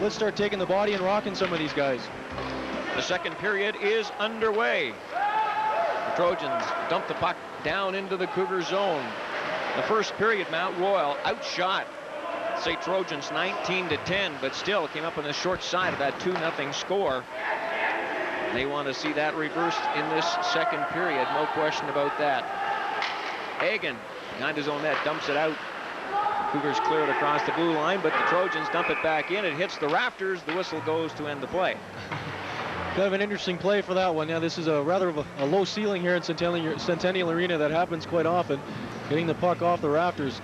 let's start taking the body and rocking some of these guys. The second period is underway. The Trojans dump the puck down into the Cougar zone. The first period, Mount Royal outshot SAIT Trojans 19-10, but still came up on the short side of that 2-0 score. They want to see that reversed in this second period, no question about that. Hagen, behind his own net, dumps it out. Cougars clear it across the blue line, but the Trojans dump it back in. It hits the rafters. The whistle goes to end the play. Kind of an interesting play for that one. Now, this is a rather of a low ceiling here in Centennial Arena. That happens quite often, getting the puck off the rafters.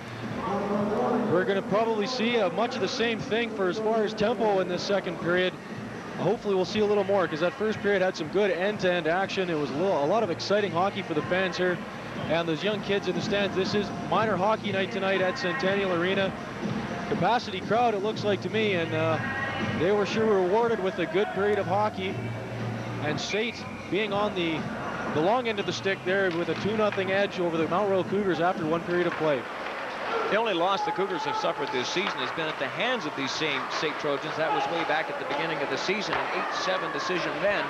We're going to probably see much of the same thing for as far as tempo in this second period. Hopefully we'll see a little more, because that first period had some good end-to-end action. It was a lot of exciting hockey for the fans here. And those young kids in the stands, this is minor hockey night tonight at Centennial Arena. Capacity crowd, it looks like to me, and they were sure rewarded with a good period of hockey. And SAIT being on the long end of the stick there with a 2-0 edge over the Mount Royal Cougars after one period of play. The only loss the Cougars have suffered this season has been at the hands of these same SAIT Trojans. That was way back at the beginning of the season, an 8-7 decision then.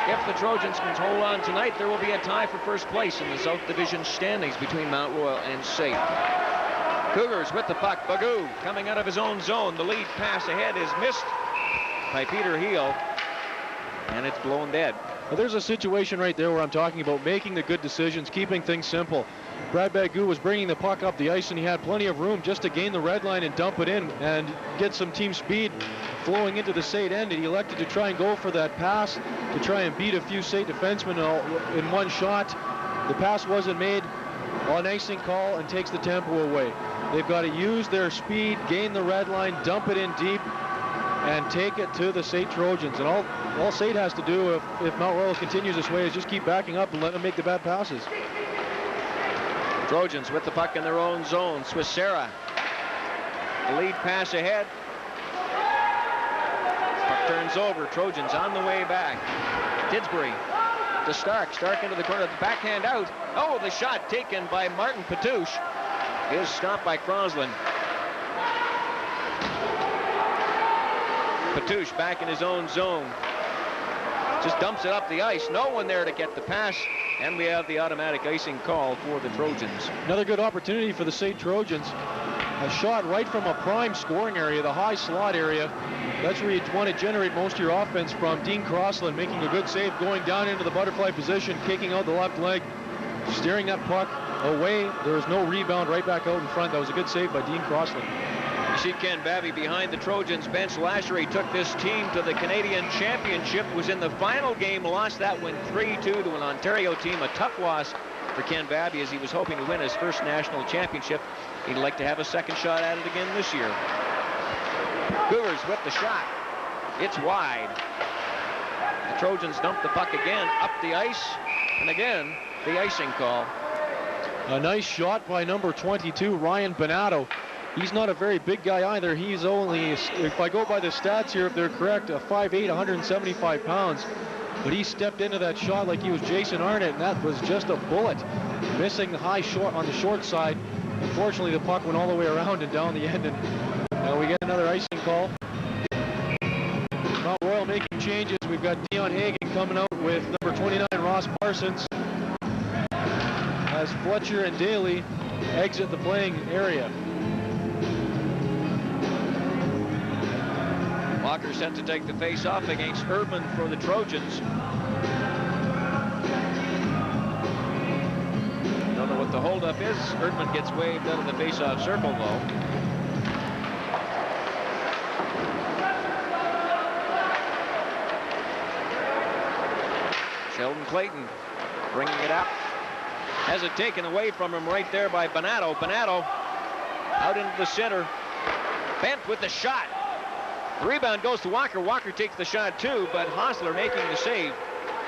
If the Trojans can hold on tonight, there will be a tie for first place in the South Division standings between Mount Royal and SAIT. Cougars with the puck. Bagoo coming out of his own zone. The lead pass ahead is missed by Peter Heel, and it's blown dead. Well, there's a situation right there where I'm talking about making the good decisions, keeping things simple. Brad Bagoo was bringing the puck up the ice, and he had plenty of room just to gain the red line and dump it in and get some team speed flowing into the SAIT end. And he elected to try and go for that pass to try and beat a few SAIT defensemen in one shot. The pass wasn't made on icing call and takes the tempo away. They've got to use their speed, gain the red line, dump it in deep, and take it to the SAIT Trojans. And all SAIT has to do if Mount Royal continues this way is just keep backing up and let them make the bad passes. Trojans with the puck in their own zone. Swissera. The lead pass ahead. Puck turns over. Trojans on the way back. Didsbury to Stark. Stark into the corner. The backhand out. Oh, the shot taken by Martin Patouche is stopped by Crosland. Patouche back in his own zone. Just dumps it up the ice. No one there to get the pass. And we have the automatic icing call for the Trojans. Another good opportunity for the SAIT Trojans. A shot right from a prime scoring area, the high slot area. That's where you want to generate most of your offense from. Dean Crossland making a good save, going down into the butterfly position, kicking out the left leg, steering that puck away. There was no rebound, right back out in front. That was a good save by Dean Crossland. You see Ken Babby behind the Trojans bench. Last year he took this team to the Canadian Championship, was in the final game, lost that one 3-2 to an Ontario team. A tough loss for Ken Babby as he was hoping to win his first national championship. He'd like to have a second shot at it again this year. Cougars with the shot. It's wide. The Trojans dump the puck again up the ice, and again the icing call. A nice shot by number 22, Ryan Bonato. He's not a very big guy either. He's only, if I go by the stats here, if they're correct, 5'8", 175 pounds. But he stepped into that shot like he was Jason Arnott, and that was just a bullet. Missing the high short on the short side. Unfortunately, the puck went all the way around and down the end, and now we get another icing call. Mount Royal making changes. We've got Dion Hagen coming out with number 29, Ross Parsons, as Fletcher and Daly exit the playing area. Walker set to take the face-off against Erdman for the Trojans. Don't know what the holdup is. Erdman gets waved out of the face-off circle, though. Sheldon Clayton bringing it up. Has it taken away from him right there by Bonato. Bonato out into the center. Bent with the shot. The rebound goes to Walker. Walker takes the shot too, but Hostler making the save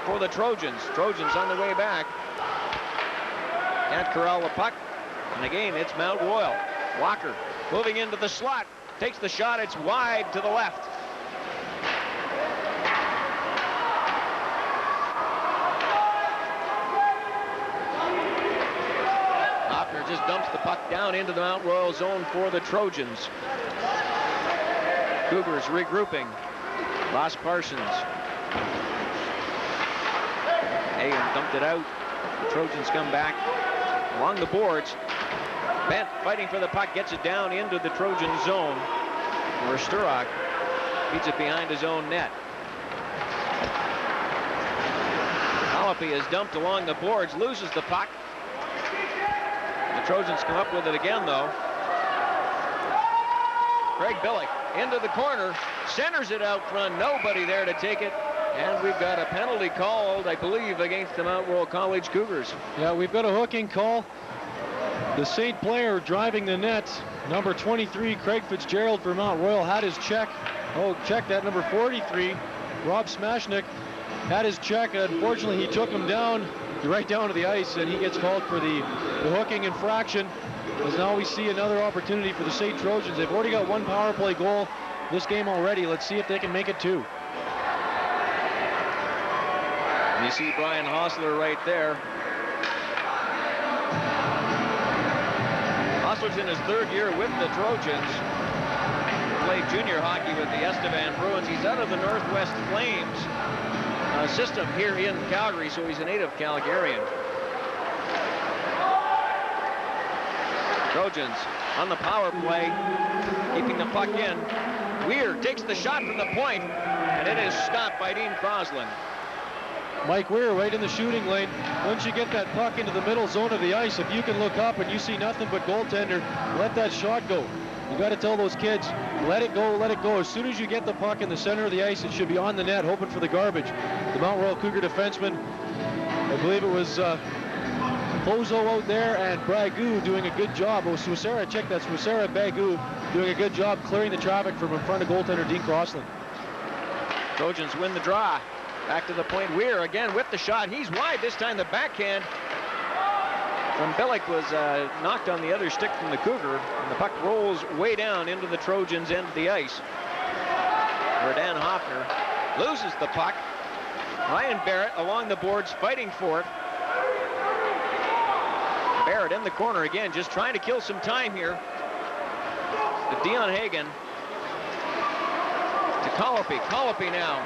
for the Trojans. Trojans on the way back. Can't corral the puck. And again, it's Mount Royal. Walker moving into the slot. Takes the shot. It's wide to the left. Hoffner just dumps the puck down into the Mount Royal zone for the Trojans. Cougars regrouping. Lost Parsons. Hagen dumped it out. The Trojans come back along the boards. Bent fighting for the puck, gets it down into the Trojan zone, where Sturrock feeds it behind his own net. Colopy is dumped along the boards, loses the puck. The Trojans come up with it again, though. Craig Billick into the corner, centers it out front, nobody there to take it. And we've got a penalty called, I believe, against the Mount Royal College Cougars. Yeah, we've got a hooking call. The SAIT player driving the net, number 23, Craig Fitzgerald for Mount Royal, had his check. Oh, check that, number 43, Rob Smashnik, had his check. Unfortunately, he took him down, right down to the ice, and he gets called for the hooking infraction. As now we see another opportunity for the SAIT Trojans. They've already got one power play goal this game already. Let's see if they can make it two. You see Brian Hostler right there. Hostler's in his third year with the Trojans. Played junior hockey with the Estevan Bruins. He's out of the Northwest Flames system here in Calgary, so he's a native Calgarian. Trojans on the power play, keeping the puck in. Weir takes the shot from the point, and it is stopped by Dean Crosland. Mike Weir right in the shooting lane. Once you get that puck into the middle zone of the ice, if you can look up and you see nothing but goaltender, let that shot go. You got to tell those kids, let it go, let it go. As soon as you get the puck in the center of the ice, it should be on the net, hoping for the garbage. The Mount Royal Cougar defenseman, I believe it was Pozo out there, and Bragu doing a good job. Oh, Swissera, check that. Swissera Bagu doing a good job clearing the traffic from in front of goaltender Dean Crosland. Trojans win the draw. Back to the point. Weir again with the shot. He's wide this time. The backhand from Billick was knocked on the other stick from the Cougar, and the puck rolls way down into the Trojans' end of the ice, where Dan Hoffner loses the puck. Ryan Barrett along the boards fighting for it. Barrett in the corner again, just trying to kill some time here. To Dion Hagen. To Colopy. Colopy now.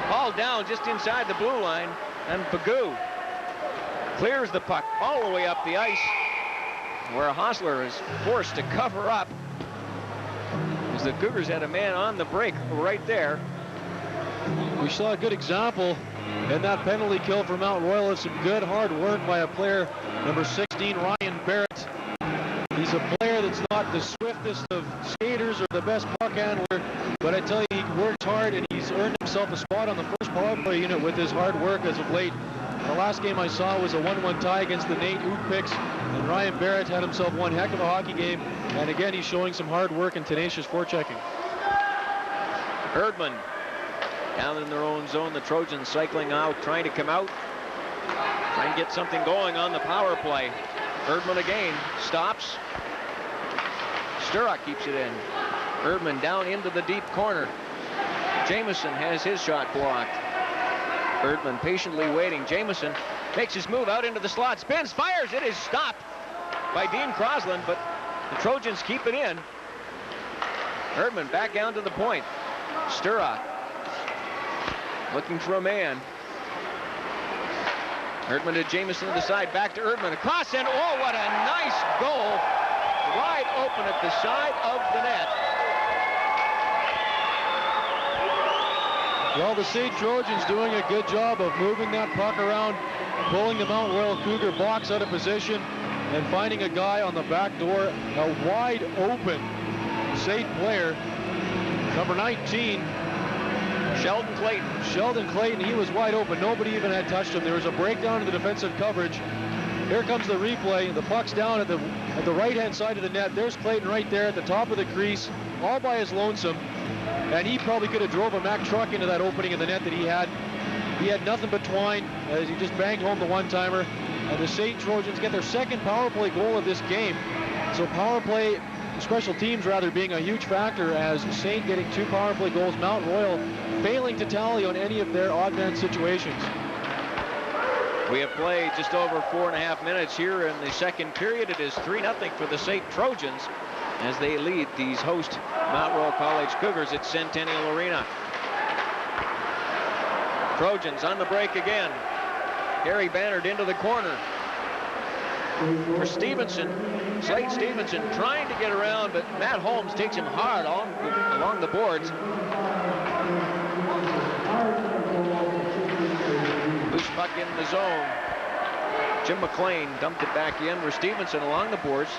Hauled down just inside the blue line, and Pagoo clears the puck all the way up the ice, where Hostler is forced to cover up, as the Cougars had a man on the break right there. We saw a good example in that penalty kill for Mount Royal of some good hard work by a player, number 16, Ryan Barrett. He's a player that's not the swiftest of skaters or the best puck handler, but I tell you, he works hard and he's earned himself a spot on the first power play unit with his hard work as of late. The last game I saw was a 1-1 tie against the Nate Ootpicks, and Ryan Barrett had himself one heck of a hockey game, and again, he's showing some hard work and tenacious forechecking. Erdman down in their own zone. The Trojans cycling out, trying to come out, trying to get something going on the power play. Erdman again stops. Sturrock keeps it in. Erdman down into the deep corner. Jamieson has his shot blocked. Erdman patiently waiting. Jamieson makes his move out into the slot, spins, fires. It is stopped by Dean Crosland, but the Trojans keep it in. Erdman back down to the point. Sturrock looking for a man. Erdman to Jamieson to the side, back to Erdman, across, and oh, what a nice goal. Wide open at the side of the net. Well, the SAIT Trojans doing a good job of moving that puck around, pulling the Mount Royal Cougar box out of position, and finding a guy on the back door, a wide open SAIT player, number 19, Sheldon Clayton. Sheldon Clayton, he was wide open. Nobody even had touched him. There was a breakdown in the defensive coverage. Here comes the replay. The puck's down at the right-hand side of the net. There's Clayton right there at the top of the crease, all by his lonesome. And he probably could have drove a Mack truck into that opening in the net that he had. He had nothing but twine as he just banged home the one-timer. And the SAIT Trojans get their second power play goal of this game. So power play, special teams rather, being a huge factor, as SAIT getting 2 power play goals, Mount Royal failing to tally on any of their odd man situations. We have played just over 4.5 minutes here in the second period. It is 3-0 for the SAIT Trojans. as they lead these host Mount Royal College Cougars at Centennial Arena. Trojans on the break again. Gary Bannard into the corner. For Stevenson, Slade Stevenson trying to get around, but Matt Holmes takes him hard along the boards. Loose puck in the zone. Jim McLean dumped it back in for Stevenson along the boards.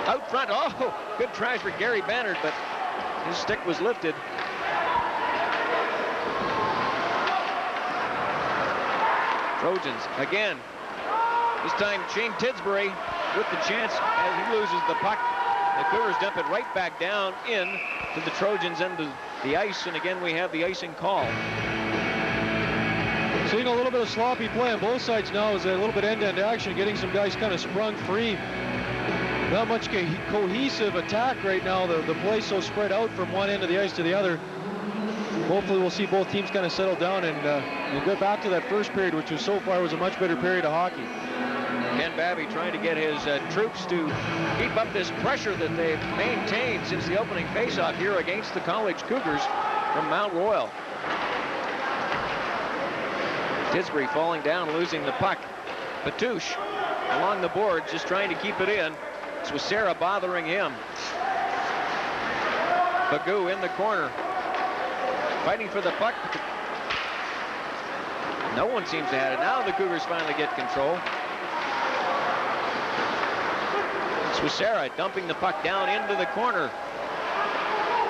Out front, oh, good try for Gary Bannard, but his stick was lifted. Trojans again. This time Shane Tidsbury with the chance as he loses the puck. The Cougars dump it right back down in to the Trojans end of the ice, and again we have the icing call. Seeing a little bit of sloppy play on both sides now as a little bit end-to-end action, getting some guys kind of sprung free. Not much cohesive attack right now. The play's so spread out from one end of the ice to the other. Hopefully we'll see both teams kind of settle down and get back to that first period, which was so far was a much better period of hockey. Ken Babby trying to get his troops to keep up this pressure that they've maintained since the opening faceoff here against the College Cougars from Mount Royal. Tisbury falling down, losing the puck. Patouche along the board, just trying to keep it in. Swissera bothering him. Bagoo in the corner, fighting for the puck. No one seems to have it. Now the Cougars finally get control. Swissera dumping the puck down into the corner.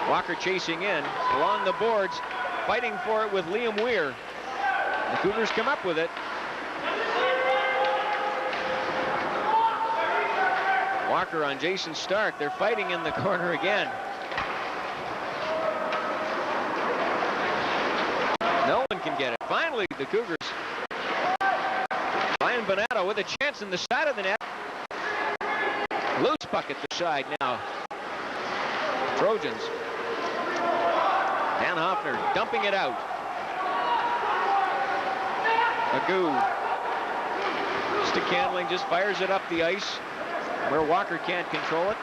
Walker chasing in along the boards, fighting for it with Liam Weir. The Cougars come up with it. Walker on Jason Stark. They're fighting in the corner again. No one can get it. Finally, the Cougars. Ryan Bonato with a chance in the side of the net. Loose puck at the side now. Trojans. Dan Hoffner dumping it out. Magoo. Stick handling, just fires it up the ice where Walker can't control it.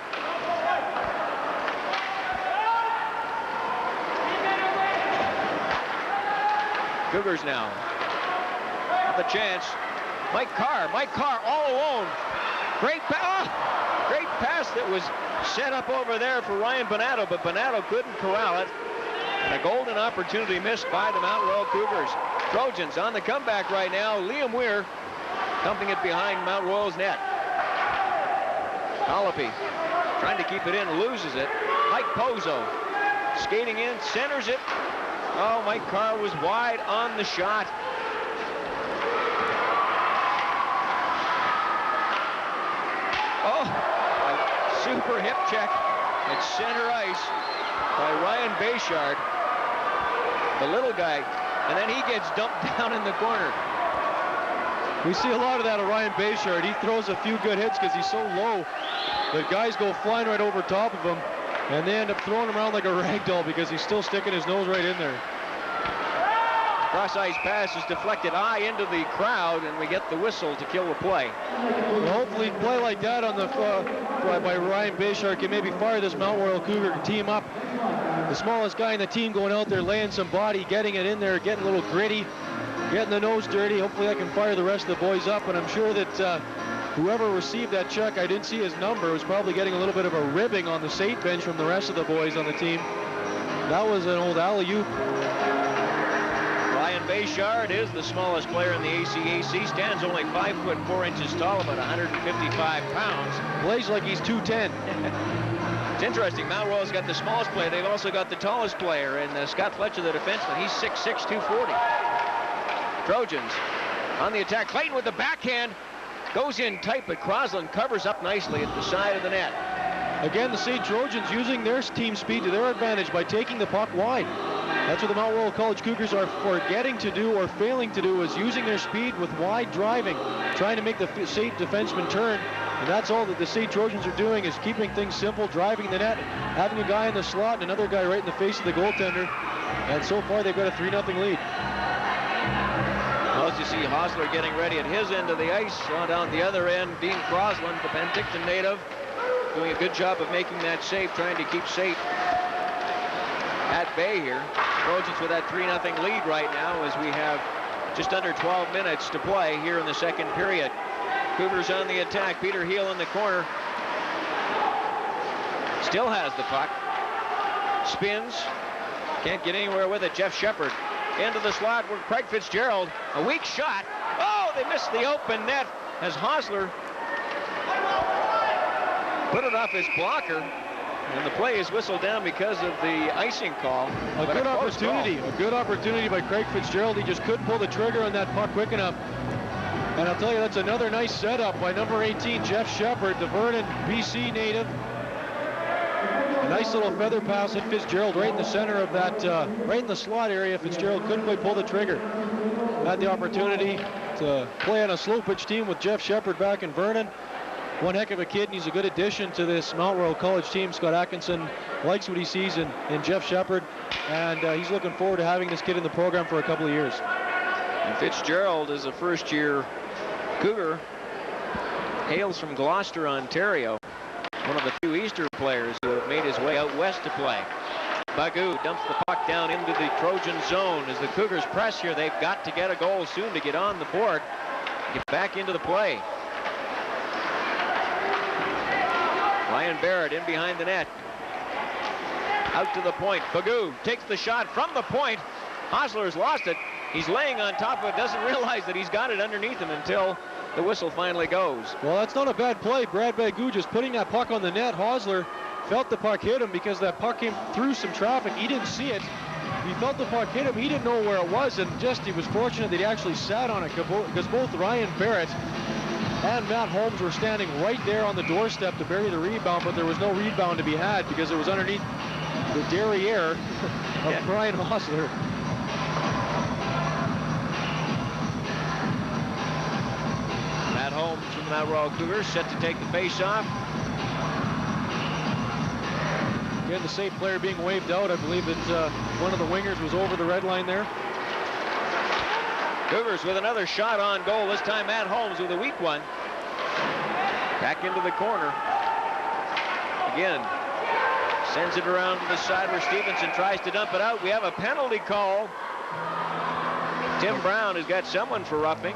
Cougars now with a chance. Mike Carr all alone. Great pass that was set up over there for Ryan Bonato, but Bonato couldn't corral it. And a golden opportunity missed by the Mount Royal Cougars. Trojans on the comeback right now. Liam Weir dumping it behind Mount Royal's net. Colopy trying to keep it in, loses it. Mike Pozo skating in, centers it. Oh, Mike Carr was wide on the shot. Oh, a super hip check at center ice by Ryan Bayshard, the little guy, and then he gets dumped down in the corner. We see a lot of that of Ryan Bayshard. He throws a few good hits because he's so low that guys go flying right over top of him, and they end up throwing him around like a rag doll because he's still sticking his nose right in there. Cross-ice pass is deflected high into the crowd, and we get the whistle to kill the play. Well, hopefully play like that on the by Ryan Bayshard can maybe fire this Mount Royal Cougar team up. The smallest guy in the team going out there, laying some body, getting it in there, getting a little gritty, getting the nose dirty. Hopefully I can fire the rest of the boys up, and I'm sure that whoever received that check, I didn't see his number, was probably getting a little bit of a ribbing on the SAIT bench from the rest of the boys on the team. That was an old alley-oop. Ryan Bayshard is the smallest player in the ACAC, stands only 5'4" tall, about 155 pounds. Plays like he's 210. It's interesting, Mount Royal's got the smallest player. They've also got the tallest player, and Scott Fletcher, the defenseman. He's 6'6", 240. Trojans on the attack. Clayton with the backhand. Goes in tight, but Crosland covers up nicely at the side of the net. Again, the St. Trojans using their team speed to their advantage by taking the puck wide. That's what the Mount Royal College Cougars are forgetting to do or failing to do, is using their speed with wide driving, trying to make the St. defenseman turn. And that's all that the St. Trojans are doing, is keeping things simple, driving the net, having a guy in the slot and another guy right in the face of the goaltender. And so far they've got a 3-0 lead. Well, as you see Hosler getting ready at his end of the ice. On down the other end, Dean Crosland, the Penticton native, doing a good job of making that save, trying to keep SAIT at bay here. Trojans with that 3-0 lead right now as we have just under 12 minutes to play here in the second period. Cougars on the attack. Peter Heel in the corner. Still has the puck. Spins. Can't get anywhere with it. Jeff Shepard into the slot where Craig Fitzgerald. A weak shot. Oh, they missed the open net as Hosler put it off his blocker. And the play is whistled down because of the icing call. A good opportunity by Craig Fitzgerald. He just couldn't pull the trigger on that puck quick enough. And I'll tell you, that's another nice setup by number 18, Jeff Shepard, the Vernon, BC native. A nice little feather pass at Fitzgerald right in the center of that, right in the slot area. Fitzgerald couldn't quite pull the trigger. Had the opportunity to play on a slow pitch team with Jeff Shepard back in Vernon. One heck of a kid, and he's a good addition to this Mount Royal College team. Scott Atkinson likes what he sees in Jeff Shepard, and he's looking forward to having this kid in the program for a couple of years. And Fitzgerald is a first-year Cougar, hails from Gloucester, Ontario. One of the few Easter players who have made his way out west to play. Bagu dumps the puck down into the Trojan zone. As the Cougars press here, they've got to get a goal soon to get on the board, get back into the play. Ryan Barrett in behind the net. Out to the point. Bagu takes the shot from the point. Hosler's lost it. He's laying on top of it, doesn't realize that he's got it underneath him until the whistle finally goes. Well, that's not a bad play. Brad Bagu just putting that puck on the net. Hosler felt the puck hit him because that puck came through some traffic. He didn't see it. He felt the puck hit him. He didn't know where it was, and just he was fortunate that he actually sat on it because both Ryan Barrett and Matt Holmes were standing right there on the doorstep to bury the rebound, but there was no rebound to be had because it was underneath the derriere of Brian Hosler. Matt Holmes from the Mount Royal Cougars set to take the face-off. Again, the SAIT player being waved out. I believe that one of the wingers was over the red line there. Cougars with another shot on goal. This time Matt Holmes with a weak one. Back into the corner. Again, sends it around to the side where Stevenson tries to dump it out. We have a penalty call. Tim Brown has got someone for roughing.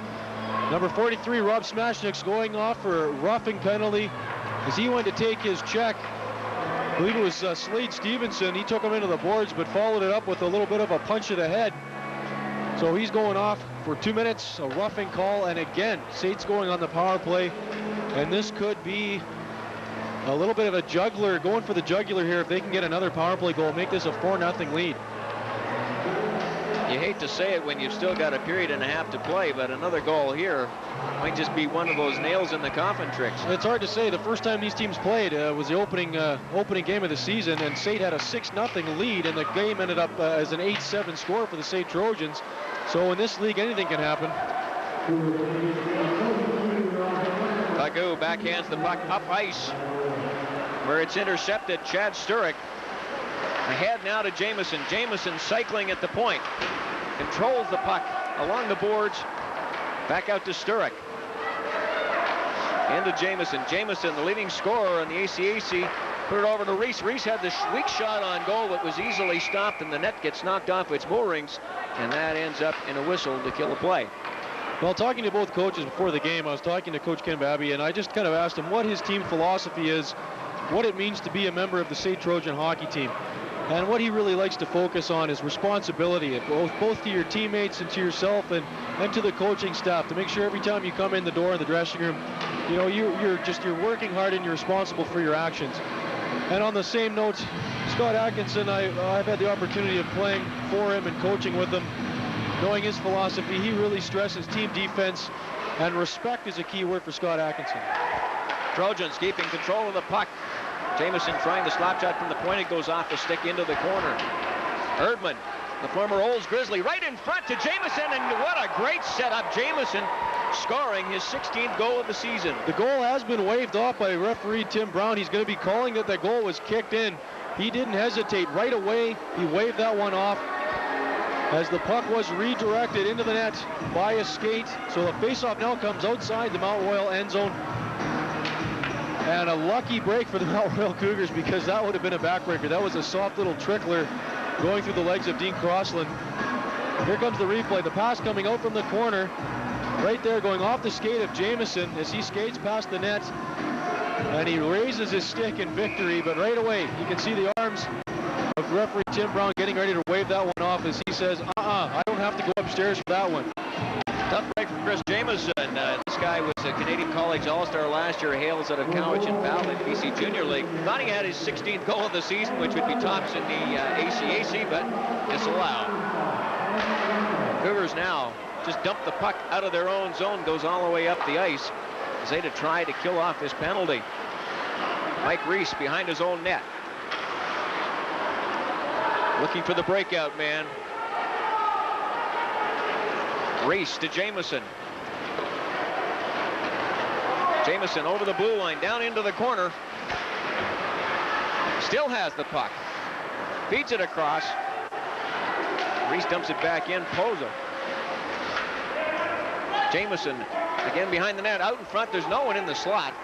Number 43, Rob Smashnick's going off for a roughing penalty as he went to take his check. I believe it was Slade Stevenson. He took him into the boards but followed it up with a little bit of a punch to the head. So he's going off for 2 minutes, a roughing call, and again, SAIT's going on the power play, and this could be a little bit of a juggler, going for the jugular here if they can get another power play goal, make this a 4-0 lead. You hate to say it when you've still got a period and a half to play, but another goal here might just be one of those nails in the coffin tricks. It's hard to say. The first time these teams played was the opening game of the season, and SAIT had a 6-0 lead, and the game ended up as an 8-7 score for the SAIT Trojans. So in this league, anything can happen. Bagu backhands the puck up ice, where it's intercepted. Chad Sturek ahead now to Jamieson. Jamieson cycling at the point. Controls the puck along the boards. Back out to Sturek. Into Jamieson. Jamieson, the leading scorer on the ACAC, put it over to Reese. Reese had the weak shot on goal that was easily stopped, and the net gets knocked off its moorings, and that ends up in a whistle to kill a play. Well, talking to both coaches before the game, I was talking to Coach Ken Babby, and I just kind of asked him what his team philosophy is, what it means to be a member of the SAIT Trojan hockey team. And what he really likes to focus on is responsibility, both to your teammates and to yourself and to the coaching staff, to make sure every time you come in the door in the dressing room, you know, you're working hard and you're responsible for your actions. And on the same note, Scott Atkinson, I've had the opportunity of playing for him and coaching with him. Knowing his philosophy, he really stresses team defense, and respect is a key word for Scott Atkinson. Trojans keeping control of the puck. Jamieson trying the slap shot from the point. It goes off the stick into the corner. Erdman, the former Olds Grizzly, right in front to Jamieson, and what a great setup. Jamieson scoring his 16th goal of the season. The goal has been waved off by referee Tim Brown. He's going to be calling that goal was kicked in. He didn't hesitate right away. He waved that one off as the puck was redirected into the net by a skate. So the faceoff now comes outside the Mount Royal end zone. And a lucky break for the Mount Royal Cougars, because that would have been a backbreaker. That was a soft little trickler going through the legs of Dean Crossland. Here comes the replay. The pass coming out from the corner. Right there, going off the skate of Jamieson as he skates past the net. And he raises his stick in victory, but right away you can see the arms of referee Tim Brown getting ready to wave that one off as he says, I don't have to go upstairs for that one. Tough break for Chris Jamieson. This guy was a Canadian College All-Star last year, hails out of Cowichan Valley in the BC Junior League. Thought he had his 16th goal of the season, which would be tops in the ACAC, but disallowed. Cougars now just dump the puck out of their own zone, goes all the way up the ice as they try to kill off this penalty. Mike Reese behind his own net. Looking for the breakout man. Reese to Jamieson. Jamieson over the blue line, down into the corner. Still has the puck. Feeds it across. Reese dumps it back in. Pozo. Jamieson again behind the net, out in front. There's no one in the slot.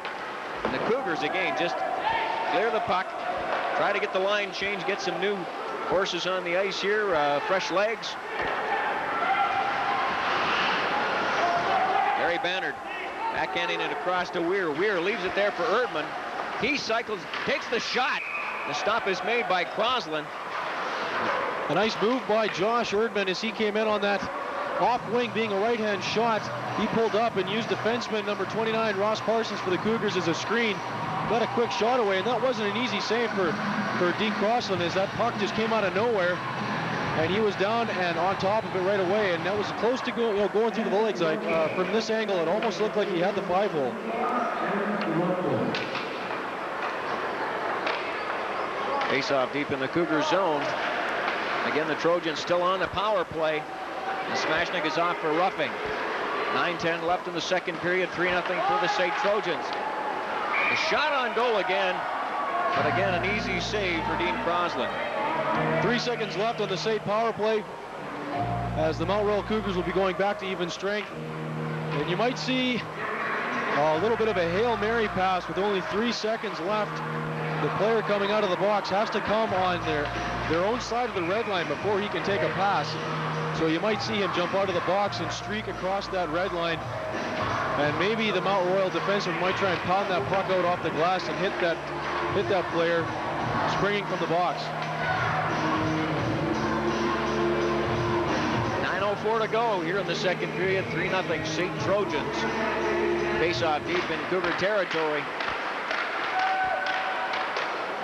And the Cougars again just clear the puck, try to get the line change, get some new horses on the ice here, fresh legs. Barry Bannard backhanding it across to Weir. Weir leaves it there for Erdman. He cycles, takes the shot. The stop is made by Crossland. A nice move by Josh Erdman as he came in on that off wing, being a right-hand shot. He pulled up and used defenseman number 29 Ross Parsons for the Cougars as a screen. Got a quick shot away, and that wasn't an easy save for Dean Crossland, as that puck just came out of nowhere, and he was down and on top of it right away, and that was close to going through the legs. Like from this angle, it almost looked like he had the 5-hole. Face off deep in the Cougar zone. Again, the Trojans still on the power play. And Smashnik is off for roughing. 9:10 left in the second period. 3-0 for the SAIT Trojans. The shot on goal again, but again an easy save for Dean Crossland. 3 seconds left on the SAIT power play, as the Mount Royal Cougars will be going back to even strength. And you might see a little bit of a Hail Mary pass with only 3 seconds left. The player coming out of the box has to come on their own side of the red line before he can take a pass. So you might see him jump out of the box and streak across that red line. And maybe the Mount Royal defenseman might try and pound that puck out off the glass and hit that player springing from the box. 9:04 to go here in the second period. 3-0 SAIT Trojans. Face off deep in Cougar territory.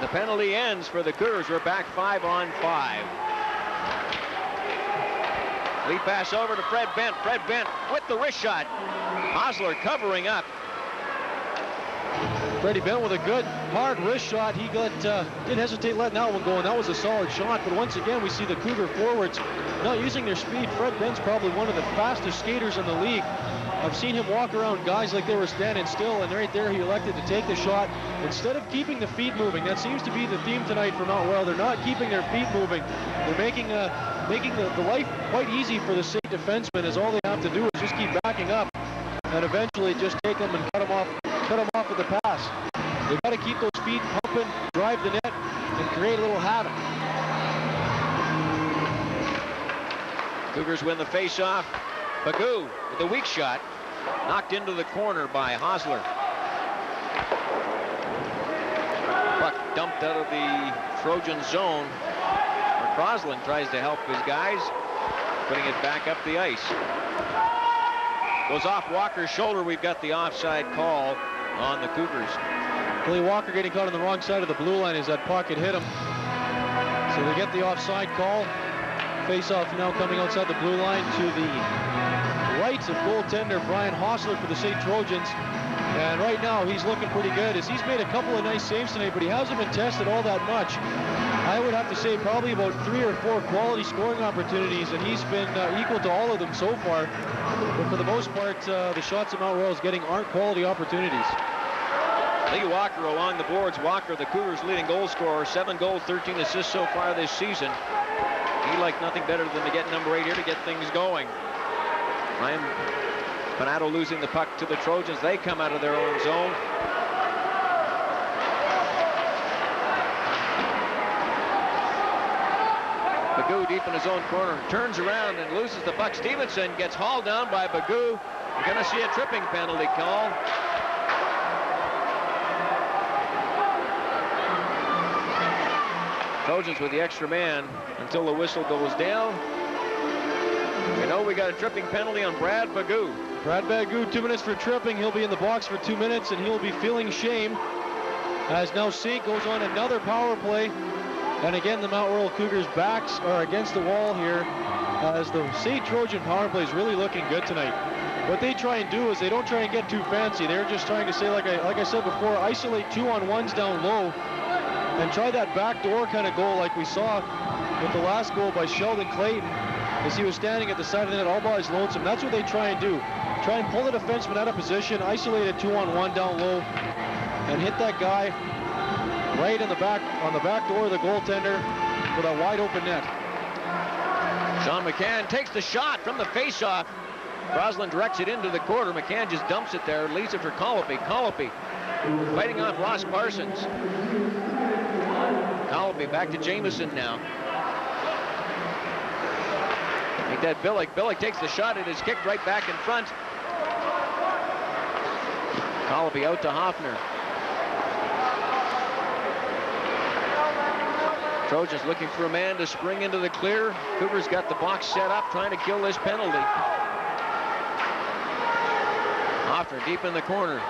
The penalty ends for the Cougars. We're back 5-on-5. Lead pass over to Fred Bent. Fred Bent with the wrist shot. Hosler covering up. Freddie Bent with a good hard wrist shot. He didn't hesitate letting that one go, and that was a solid shot. But once again, we see the Cougar forwards not using their speed. Fred Bent's probably one of the fastest skaters in the league. I've seen him walk around guys like they were standing still, and right there he elected to take the shot instead of keeping the feet moving. That seems to be the theme tonight for Mount Royal. They're not keeping their feet moving. They're making the life quite easy for the SAIT defensemen, as all they have to do is just keep backing up and eventually just take them and cut them off with the pass. They've got to keep those feet pumping, drive the net, and create a little havoc. Cougars win the face-off. Bagoo with a weak shot, knocked into the corner by Hosler. Puck dumped out of the Trojan zone. Crossland tries to help his guys, putting it back up the ice. Goes off Walker's shoulder. We've got the offside call on the Cougars. Billy Walker getting caught on the wrong side of the blue line as that puck had hit him. So they get the offside call. Face-off now coming outside the blue line to the right of goaltender Brian Hosler for the SAIT Trojans. And right now he's looking pretty good, as he's made a couple of nice saves tonight, but he hasn't been tested all that much. I would have to say probably about 3 or 4 quality scoring opportunities, and he's been equal to all of them so far. But for the most part, the shots that Mount Royal is getting aren't quality opportunities. Lee Walker along the boards. Walker, the Cougars' leading goal scorer, 7 goals, 13 assists so far this season. He liked nothing better than to get number 8 here to get things going. Ryan Panato losing the puck to the Trojans. They come out of their own zone. Bagoo deep in his own corner, turns around and loses the puck. Stevenson gets hauled down by Bagoo. We're going to see a tripping penalty call. Trojans with the extra man until the whistle goes down. We know we got a tripping penalty on Brad Bagoo. Brad Bagoo, 2 minutes for tripping. He'll be in the box for 2 minutes, and he'll be feeling shame as now SAIT goes on another power play. And again, the Mount Royal Cougars' backs are against the wall here as the SAIT Trojan power play is really looking good tonight. What they try and do is they don't try and get too fancy. They're just trying to say, like I said before, isolate 2-on-1s down low and try that backdoor kind of goal like we saw with the last goal by Sheldon Clayton as he was standing at the side of the net all by his lonesome. That's what they try and do. Try and pull the defenseman out of position, isolate a 2-on-1 down low, and hit that guy right in the back, on the back door of the goaltender for that wide open net. Sean McCann takes the shot from the faceoff. Roslin directs it into the corner. McCann just dumps it there, leaves it for Colopy. Colopy fighting off Ross Parsons. Colopy back to Jamieson now. Make that Billick. Billick takes the shot. It is kicked right back in front. Colopy out to Hoffner. Trojans looking for a man to spring into the clear. Cougars got the box set up, trying to kill this penalty. Hoffner deep in the corner.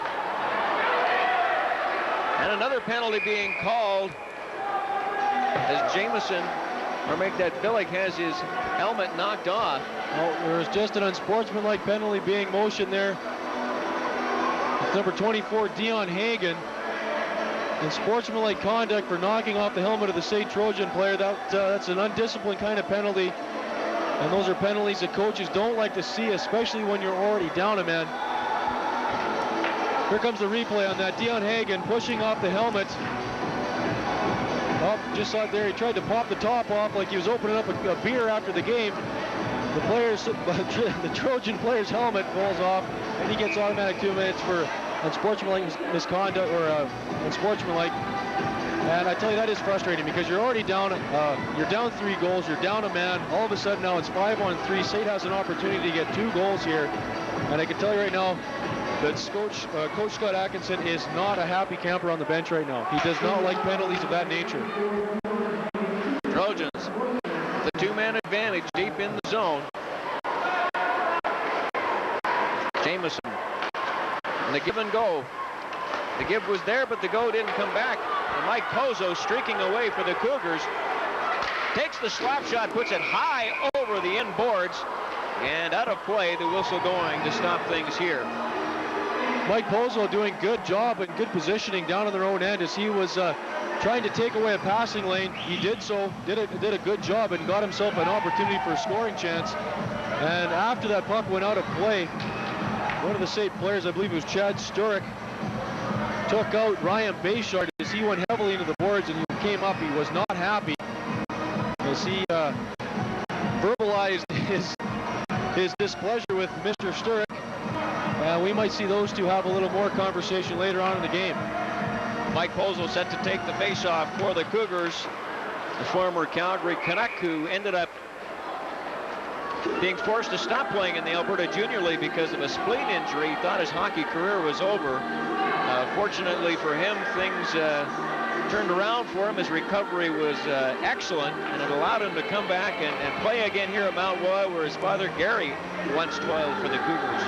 And another penalty being called as Jamieson, or make that Billick, has his helmet knocked off. Well, there was just an unsportsmanlike penalty being motioned there. It's number 24, Dion Hagen. And sportsmanlike conduct for knocking off the helmet of the SAIT Trojan player. That's an undisciplined kind of penalty. And those are penalties that coaches don't like to see, especially when you're already down a man. Here comes the replay on that. Dion Hagen pushing off the helmet. Oh, just saw it there. He tried to pop the top off like he was opening up a beer after the game. The Trojan player's helmet falls off, and he gets automatic 2 minutes for unsportsmanlike misconduct or unsportsmanlike. And I tell you, that is frustrating because you're already down. You're down 3 goals. You're down a man. All of a sudden now it's 5-on-3. SAIT has an opportunity to get 2 goals here, and I can tell you right now that Coach Scott Atkinson is not a happy camper on the bench right now. He does not like penalties of that nature. Trojans, the 2-man advantage deep in the zone. Jamieson, and the give and go. The give was there, but the go didn't come back. And Mike Pozo streaking away for the Cougars. Takes the slap shot, puts it high over the end boards, and out of play, the whistle going to stop things here. Mike Pozo doing good job and good positioning down on their own end as he was trying to take away a passing lane. He did so, did a good job and got himself an opportunity for a scoring chance. And after that puck went out of play, one of the SAIT players, I believe it was Chad Sturek, took out Ryan Bayshard as he went heavily into the boards, and he came up. He was not happy as he verbalized his displeasure with Mr. Sturek. We might see those two have a little more conversation later on in the game. Mike Pozo set to take the faceoff for the Cougars. The former Calgary Canuck who ended up being forced to stop playing in the Alberta Junior League because of a spleen injury. He thought his hockey career was over. Fortunately for him, things turned around for him. His recovery was excellent, and it allowed him to come back and play again here at Mount Royal, where his father Gary once toiled for the Cougars.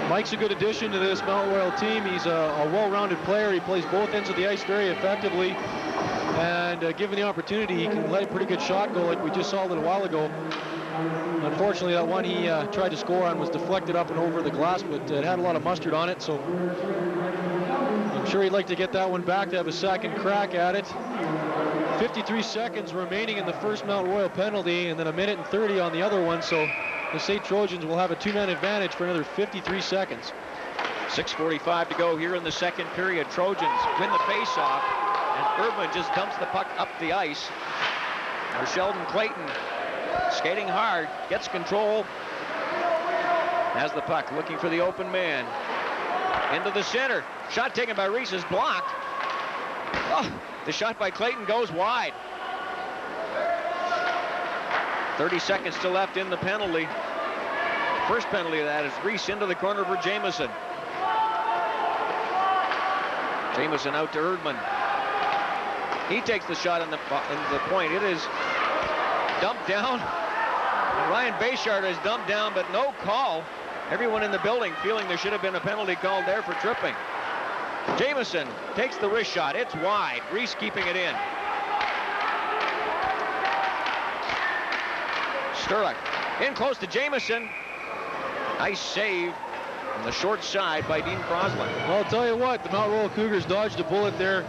Mike's a good addition to this Mount Royal team. He's a well-rounded player. He plays both ends of the ice very effectively. And given the opportunity, he can let a pretty good shot go like we just saw a little while ago. Unfortunately, that one he tried to score on was deflected up and over the glass, but it had a lot of mustard on it. So I'm sure he'd like to get that one back to have a second crack at it. 53 seconds remaining in the first Mount Royal penalty, and then 1:30 on the other one. So the SAIT Trojans will have a 2-man advantage for another 53 seconds. 6:45 to go here in the second period. Trojans win the faceoff, and Erdman just dumps the puck up the ice. For Sheldon Clayton, skating hard, gets control, has the puck, looking for the open man. Into the center. Shot taken by Reese is blocked. Oh, the shot by Clayton goes wide. 30 seconds still left in the penalty. First penalty of that is Reese into the corner for Jamieson. Jamieson out to Erdman. He takes the shot in the point. It is dumped down. Ryan Bayshard is dumped down, but no call. Everyone in the building feeling there should have been a penalty called there for tripping. Jamieson takes the wrist shot. It's wide. Reese keeping it in. Sturrock in close to Jamieson. Nice save on the short side by Dean Crosland. Well, I'll tell you what, the Mount Royal Cougars dodged a bullet there.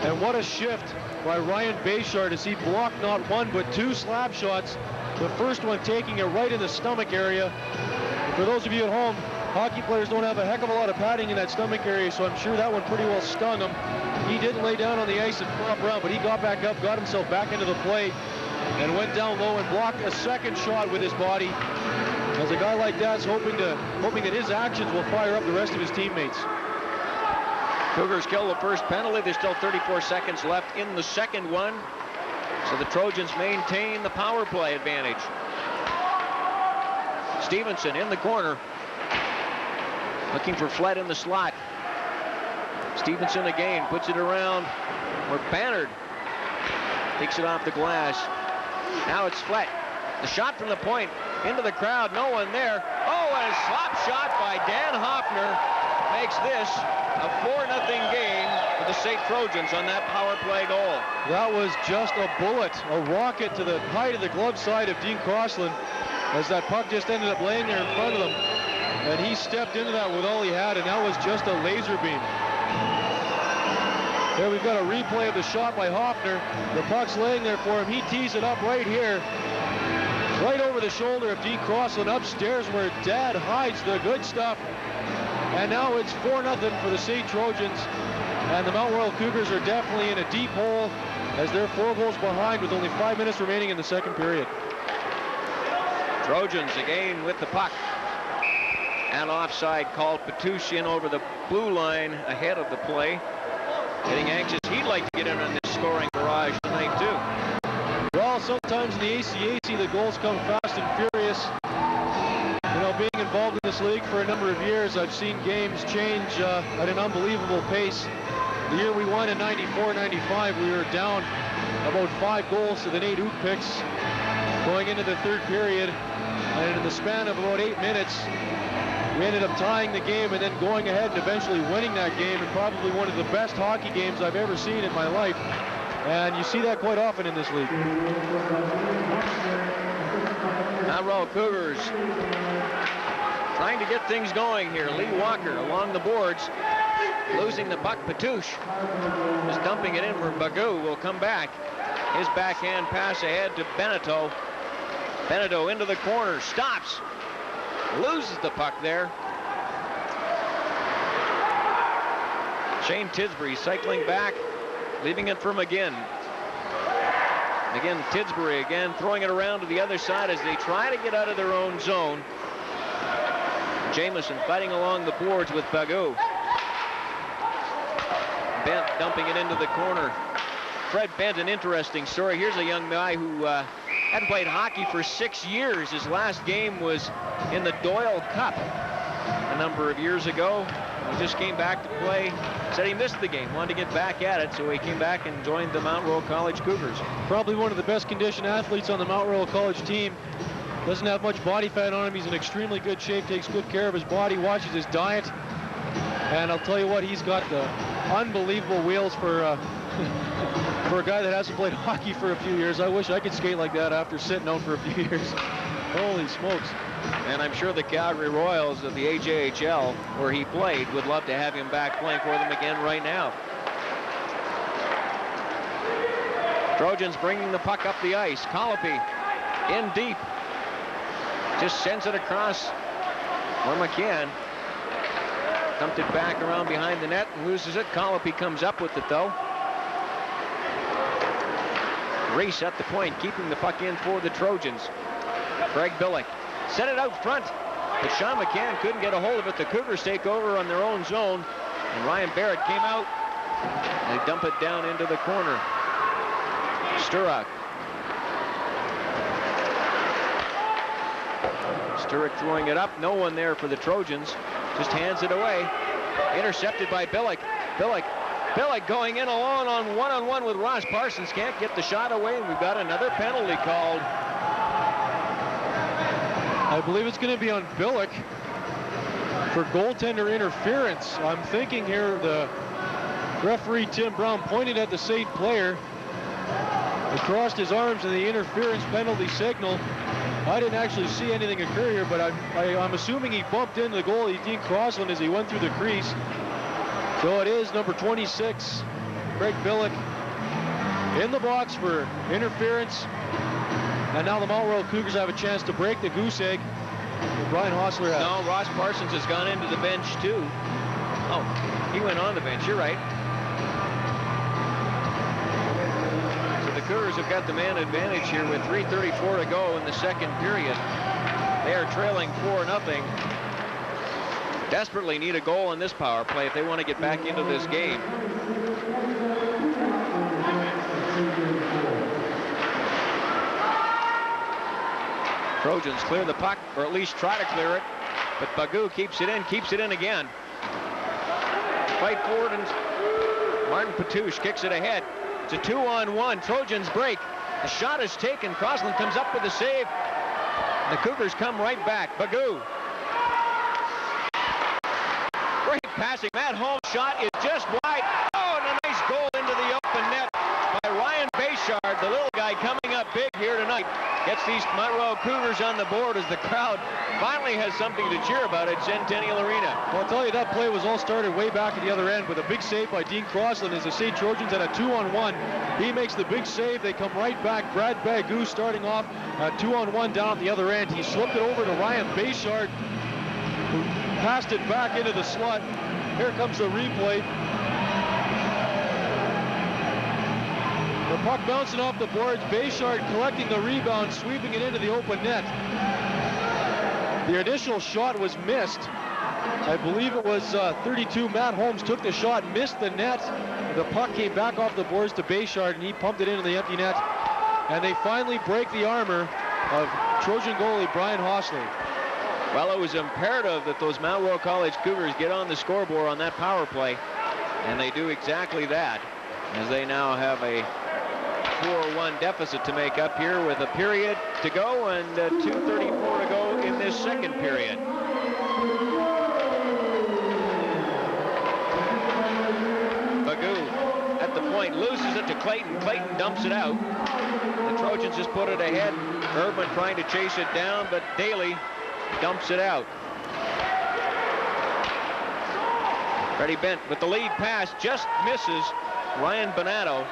And what a shift by Ryan Bayshard as he blocked not one but two slap shots. The first one taking it right in the stomach area. And for those of you at home, hockey players don't have a heck of a lot of padding in that stomach area, so I'm sure that one pretty well stung him. He didn't lay down on the ice and flop around, but he got back up, got himself back into the play, and went down low and blocked a second shot with his body. As a guy like that's hoping that his actions will fire up the rest of his teammates. Cougars kill the first penalty. There's still 34 seconds left in the second one. So the Trojans maintain the power play advantage. Stevenson in the corner. Looking for Flett in the slot. Stevenson again puts it around where Bannard takes it off the glass. Now it's Flett. The shot from the point into the crowd. No one there. Oh, and a slap shot by Dan Hoffner makes this a 4-0 game for the SAIT Trojans on that power play goal. That was just a bullet, a rocket to the height of the glove side of Dean Crosland as that puck just ended up laying there in front of him. And he stepped into that with all he had, and that was just a laser beam. There we've got a replay of the shot by Hoffner. The puck's laying there for him. He tees it up right here, right over the shoulder of Dean Crosland, upstairs where Dad hides the good stuff. And now it's 4-0 for the SAIT Trojans. And the Mount Royal Cougars are definitely in a deep hole as they're 4 goals behind with only 5 minutes remaining in the second period. Trojans again with the puck. And offside called. Petouche in over the blue line ahead of the play. Getting anxious. He'd like to get in on this scoring barrage tonight too. Well, sometimes in the ACAC the goals come fast and furious. You know, being involved in this league for a number of years, I've seen games change at an unbelievable pace. The year we won in 94-95, we were down about 5 goals to the Nate Ook picks going into the third period. And in the span of about 8 minutes, we ended up tying the game and then going ahead and eventually winning that game, and probably one of the best hockey games I've ever seen in my life. And you see that quite often in this league. Mount Royal Cougars trying to get things going here. Lee Walker along the boards, losing the puck. Petouche is dumping it in where Bagu will come back. His backhand pass ahead to Beneteau. Beneteau into the corner, stops, loses the puck there. Shane Tisbury cycling back, leaving it for McGinn. Again, Tisbury again throwing it around to the other side as they try to get out of their own zone. Jamieson fighting along the boards with Bagu. Bent dumping it into the corner. Fred Bent, an interesting story. Here's a young guy who hadn't played hockey for 6 years. His last game was in the Doyle Cup a number of years ago. He just came back to play. Said he missed the game, wanted to get back at it, so he came back and joined the Mount Royal College Cougars. Probably one of the best conditioned athletes on the Mount Royal College team. Doesn't have much body fat on him. He's in extremely good shape, takes good care of his body, watches his diet. And I'll tell you what, he's got the unbelievable wheels for for a guy that hasn't played hockey for a few years. I wish I could skate like that after sitting out for a few years. Holy smokes. And I'm sure the Calgary Royals of the AJHL, where he played, would love to have him back playing for them again right now. Trojans bringing the puck up the ice. Colopy in deep. Just sends it across where McCann dumped it back around behind the net and loses it. Colopy comes up with it though. Race at the point, keeping the puck in for the Trojans. Greg Billick set it out front, but Sean McCann couldn't get a hold of it. The Cougars take over on their own zone, and Ryan Barrett came out and they dump it down into the corner. Sturrock Sturrock throwing it up. No one there for the Trojans. Just hands it away. Intercepted by Billick. Billick going in alone on one-on-one with Ross Parsons. Can't get the shot away, and we've got another penalty called. I believe it's going to be on Billick for goaltender interference. I'm thinking here the referee Tim Brown pointed at the SAIT player. He crossed his arms in the interference penalty signal. I didn't actually see anything occur here, but I'm assuming he bumped into the goalie, Dean Crossland, as he went through the crease. So it is number 26, Craig Billick, in the box for interference. And now the Mount Royal Cougars have a chance to break the goose egg that Brian Hostler has. No, Ross Parsons has gone into the bench too. Oh, he went on the bench, you're right. So the Cougars have got the man advantage here with 3:34 to go in the second period. They are trailing 4-0. Desperately need a goal in this power play if they want to get back into this game. Trojans clear the puck, or at least try to clear it, but Bagoo keeps it in again. Fight forward, and Martin Patouche kicks it ahead. It's a 2-on-1. Trojans break. The shot is taken. Crossland comes up with a save. The Cougars come right back. Bagoo. Great passing. Matt Holmes' shot is just wide. Oh, and a nice goal into the open net by Ryan Bayshard, the little guy coming up big here tonight. Gets these Mount Royal Cougars on the board as the crowd finally has something to cheer about at Centennial Arena. Well, I'll tell you, that play was all started way back at the other end with a big save by Dean Crossland as the SAIT Trojans had a 2-on-1. He makes the big save. They come right back. Brad Bagoo starting off a 2-on-1 down at the other end. He slipped it over to Ryan Bayshard, who passed it back into the slot. Here comes the replay. The puck bouncing off the boards. Bayshard collecting the rebound, sweeping it into the open net. The initial shot was missed. I believe it was 32. Matt Holmes took the shot, missed the net. The puck came back off the boards to Bayshard, and he pumped it into the empty net. And they finally break the armor of Trojan goalie Brian Hostler. Well, it was imperative that those Mount Royal College Cougars get on the scoreboard on that power play, and they do exactly that, as they now have a 4-1 deficit to make up here with a period to go and 2:34 to go in this second period. Bagoo at the point loses it to Clayton. Clayton dumps it out. The Trojans just put it ahead. Erdman trying to chase it down, but Daly dumps it out. Freddie Bent with the lead pass just misses Ryan Bonato.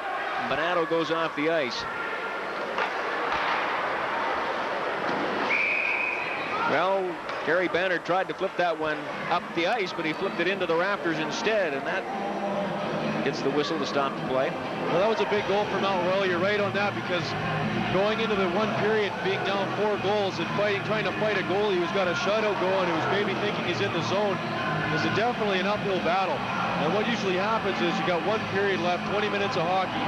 Bonato goes off the ice. Well, Gary Bannard tried to flip that one up the ice, but he flipped it into the rafters instead, and that gets the whistle to stop the play. Well, that was a big goal for Mount Royal. You're right on that, because going into the one period being down 4 goals and trying to fight a goalie who's got a shutout going, who's maybe thinking he's in the zone, is definitely an uphill battle. And what usually happens is you got 1 period left, 20 minutes of hockey.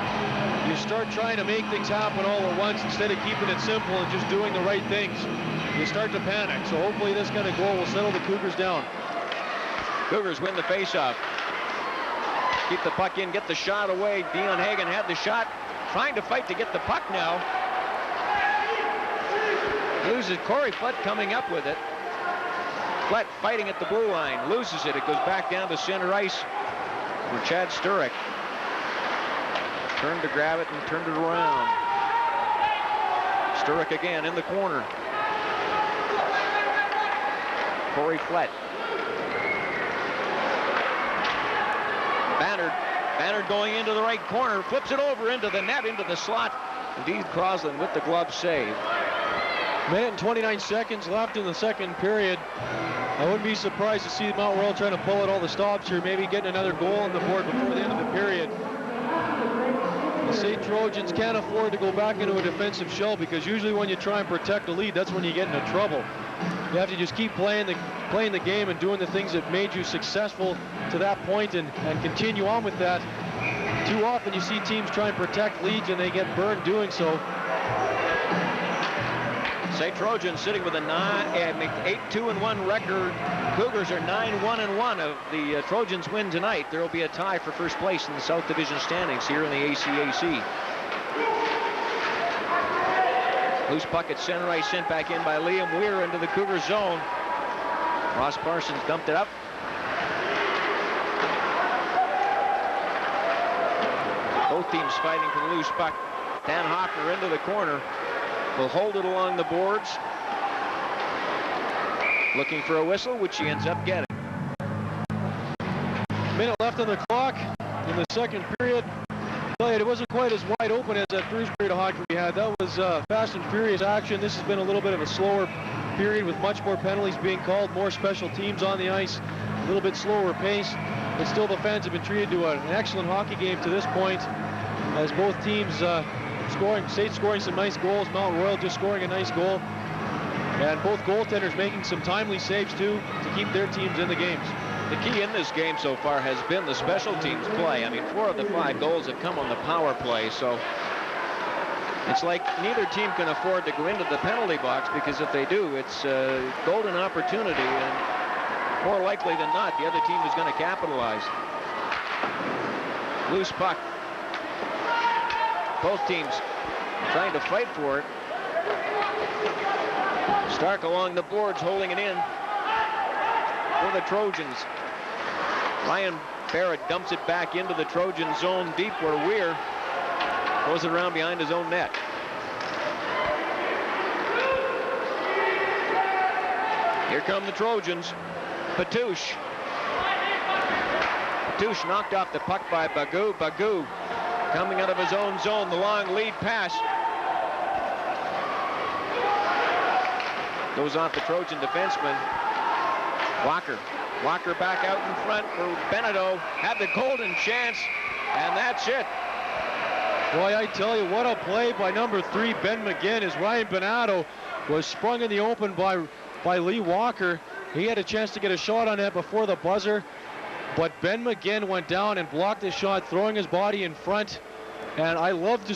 You start trying to make things happen all at once instead of keeping it simple and just doing the right things. You start to panic. So hopefully this kind of goal will settle the Cougars down. Cougars win the faceoff. Keep the puck in, get the shot away. Dion Hagan had the shot, trying to fight to get the puck now. Loses Corey Flett coming up with it. Flett fighting at the blue line, loses it. It goes back down to center ice for Chad Sturrock. Turned to grab it and turned it around. Sturrock again in the corner. Corey Flett. Bannard going into the right corner, flips it over into the net, into the slot. Indeed, Crosland with the glove save. Minute and 29 seconds left in the second period. I wouldn't be surprised to see Mount Royal trying to pull at all the stops here, maybe getting another goal on the board before the end of the period. The SAIT Trojans can't afford to go back into a defensive shell, because usually when you try and protect a lead, that's when you get into trouble. You have to just keep playing the game and doing the things that made you successful to that point, and continue on with that. Too often you see teams try and protect leads and they get burned doing so. St. Trojans sitting with a 8-2-1 record. Cougars are 9-1-1. Of the Trojans win tonight, there will be a tie for first place in the South Division standings here in the ACAC. Loose puck at center ice, sent back in by Liam Weir into the Cougar zone. Ross Parsons dumped it up. Both teams fighting for the loose puck. Dan Hoffner into the corner. Will hold it along the boards. Looking for a whistle, which he ends up getting. Minute left on the clock in the second period. It wasn't quite as wide open as that first period of hockey we had. That was fast and furious action. This has been a little bit of a slower period with much more penalties being called, more special teams on the ice, a little bit slower pace. But still, the fans have been treated to an excellent hockey game to this point, as both teams scoring, SAIT scoring some nice goals, Mount Royal just scoring a nice goal, and both goaltenders making some timely saves too to keep their teams in the games. The key in this game so far has been the special teams play. I mean, 4 of the 5 goals have come on the power play, so it's like neither team can afford to go into the penalty box, because if they do, it's a golden opportunity, and more likely than not, the other team is going to capitalize. Loose puck. Both teams trying to fight for it. Stark along the boards, holding it in for the Trojans. Ryan Barrett dumps it back into the Trojan zone deep, where Weir throws it around behind his own net. Here come the Trojans. Patouche. Patouche knocked off the puck by Bagoo. Bagoo coming out of his own zone, the long lead pass goes off the Trojan defenseman. Walker back out in front for Beneteau. Had the golden chance, and that's it. Boy, I tell you, what a play by number 3, Ben McGinn, as Ryan Benato was sprung in the open by Lee Walker. He had a chance to get a shot on that before the buzzer, but Ben McGinn went down and blocked the shot, throwing his body in front. And I love to